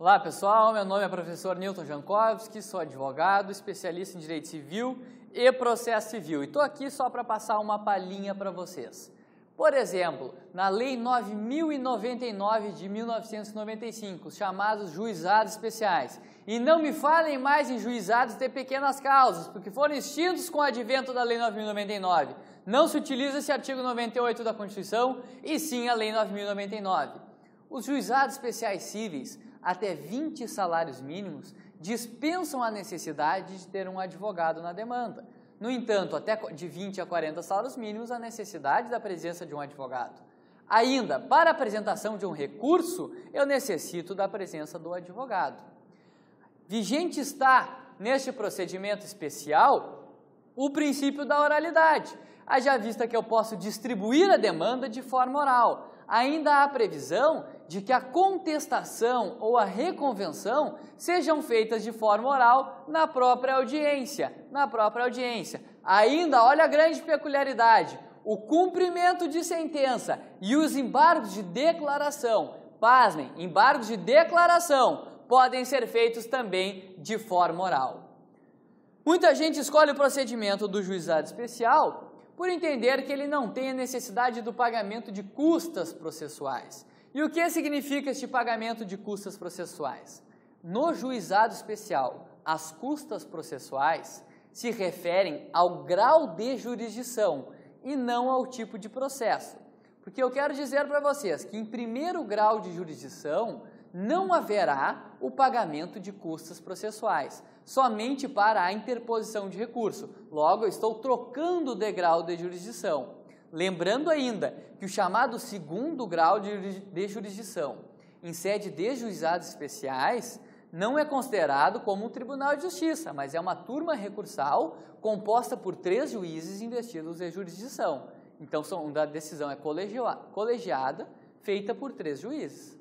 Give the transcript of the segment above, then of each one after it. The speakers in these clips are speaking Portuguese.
Olá pessoal, meu nome é professor Newton Jankowski, sou advogado, especialista em direito civil e processo civil e estou aqui só para passar uma palhinha para vocês. Por exemplo, na Lei 9.099 de 1995, os chamados juizados especiais, e não me falem mais em juizados de pequenas causas, porque foram extintos com o advento da Lei 9.099. Não se utiliza esse artigo 98 da Constituição e sim a Lei 9.099. Os juizados especiais cíveis, até 20 salários mínimos, dispensam a necessidade de ter um advogado na demanda. No entanto, até de 20 a 40 salários mínimos, a necessidade da presença de um advogado. Ainda, para a apresentação de um recurso, eu necessito da presença do advogado. Vigente está, neste procedimento especial, o princípio da oralidade, haja vista que eu posso distribuir a demanda de forma oral. Ainda há previsão de que a contestação ou a reconvenção sejam feitas de forma oral na própria audiência. Ainda, olha a grande peculiaridade, o cumprimento de sentença e os embargos de declaração, pasmem, embargos de declaração, podem ser feitos também de forma oral. Muita gente escolhe o procedimento do juizado especial por entender que ele não tem a necessidade do pagamento de custas processuais. E o que significa este pagamento de custas processuais? No juizado especial, as custas processuais se referem ao grau de jurisdição e não ao tipo de processo. Porque eu quero dizer para vocês que em primeiro grau de jurisdição não haverá o pagamento de custas processuais, somente para a interposição de recurso. Logo, eu estou trocando o degrau de jurisdição. Lembrando ainda que o chamado segundo grau de jurisdição, em sede de juizados especiais, não é considerado como um tribunal de justiça, mas é uma turma recursal composta por 3 juízes investidos em jurisdição. Então, a decisão é colegiada, feita por 3 juízes.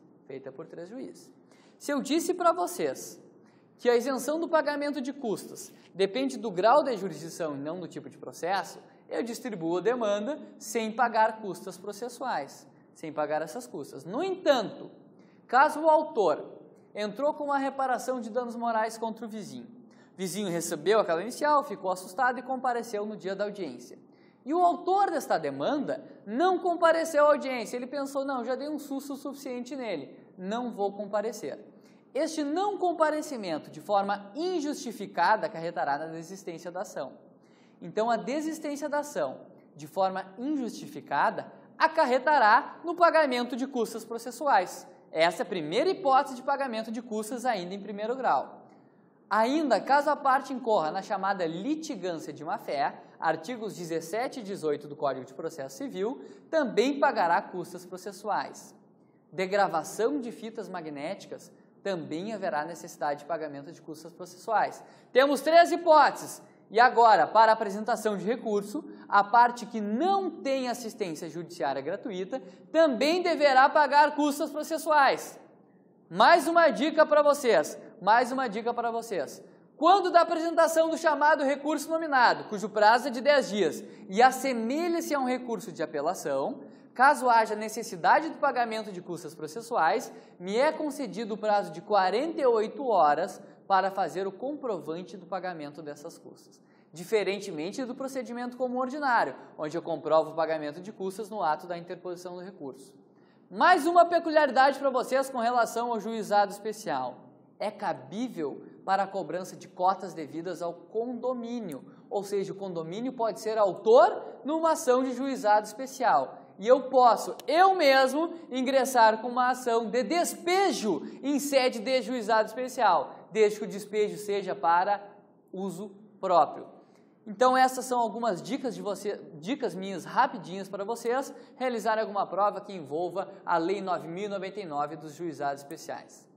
Se eu disse para vocês que a isenção do pagamento de custas depende do grau de jurisdição e não do tipo de processo, eu distribuo a demanda sem pagar custas processuais, sem pagar essas custas. No entanto, caso o autor entrou com uma reparação de danos morais contra o vizinho recebeu aquela inicial, ficou assustado e compareceu no dia da audiência. E o autor desta demanda não compareceu à audiência, ele pensou, não, já dei um susto suficiente nele, não vou comparecer. Este não comparecimento de forma injustificada acarretará na desistência da ação. Então, a desistência da ação de forma injustificada acarretará no pagamento de custas processuais. Essa é a primeira hipótese de pagamento de custas ainda em primeiro grau. Ainda, caso a parte incorra na chamada litigância de má-fé, artigos 17 e 18 do Código de Processo Civil, também pagará custas processuais. Degravação de fitas magnéticas, também haverá necessidade de pagamento de custas processuais. Temos 3 hipóteses. E agora, para a apresentação de recurso, a parte que não tem assistência judiciária gratuita também deverá pagar custas processuais. Mais uma dica para vocês. Quando da apresentação do chamado recurso nominado, cujo prazo é de 10 dias, e assemelha-se a um recurso de apelação, caso haja necessidade do pagamento de custas processuais, me é concedido o prazo de 48 horas para fazer o comprovante do pagamento dessas custas. Diferentemente do procedimento comum ordinário, onde eu comprovo o pagamento de custas no ato da interposição do recurso. Mais uma peculiaridade para vocês com relação ao juizado especial. É cabível para a cobrança de cotas devidas ao condomínio, ou seja, o condomínio pode ser autor numa ação de juizado especial. E eu posso, eu mesmo, ingressar com uma ação de despejo em sede de juizado especial, desde que o despejo seja para uso próprio. Então essas são algumas dicas minhas rapidinhas para vocês realizarem alguma prova que envolva a Lei 9.099 dos juizados especiais.